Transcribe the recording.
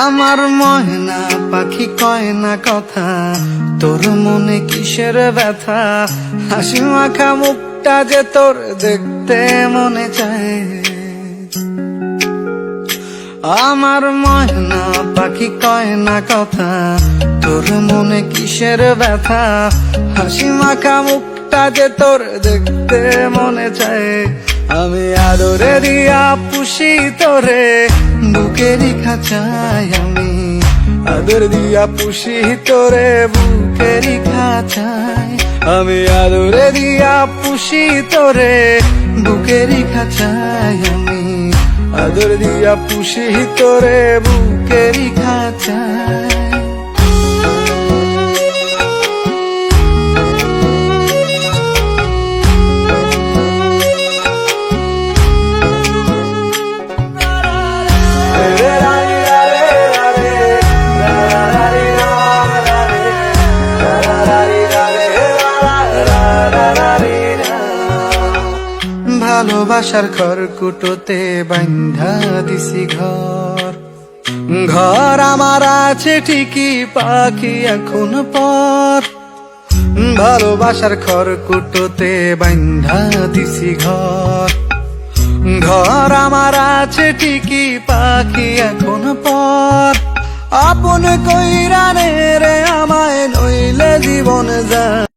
আমার ময়না পাখি কয় না কথা, তোর মনে কিসের ব্যথা? হাসি মাখা মুখটা যে তোর দেখতে মনে চায়। আমার ময়না পাখি কয় না কথা, তোর মনে কিসের ব্যথা? হাসি মাখা মুখটা যে তোর দেখতে মনে চায়। আমি আদরে দিয়া পুষি তোরে বুকেরই খাঁচায়, আমি আদর দিয়া পুষি তোরে বুকেরই খাঁচায়। আমি আদরে দিয়া পুষি তোরে বুকেরই খাঁচায়, আমি আদর দিয়া পুষি তোরে বুকেরই খাঁচায়। ভালোবাসার খড়কুটোতে বান্ধা দিছি ঘর, ঘর আমার আছে ঠিকই পাখি এখন পর। ভালোবাসার খড়কুটোতে বান্ধা দিছি ঘর, ঘর আমার আছে ঠিকই পাখি এখন পর। আপন কইরা নে রে আমায়, নইলে জীবন যা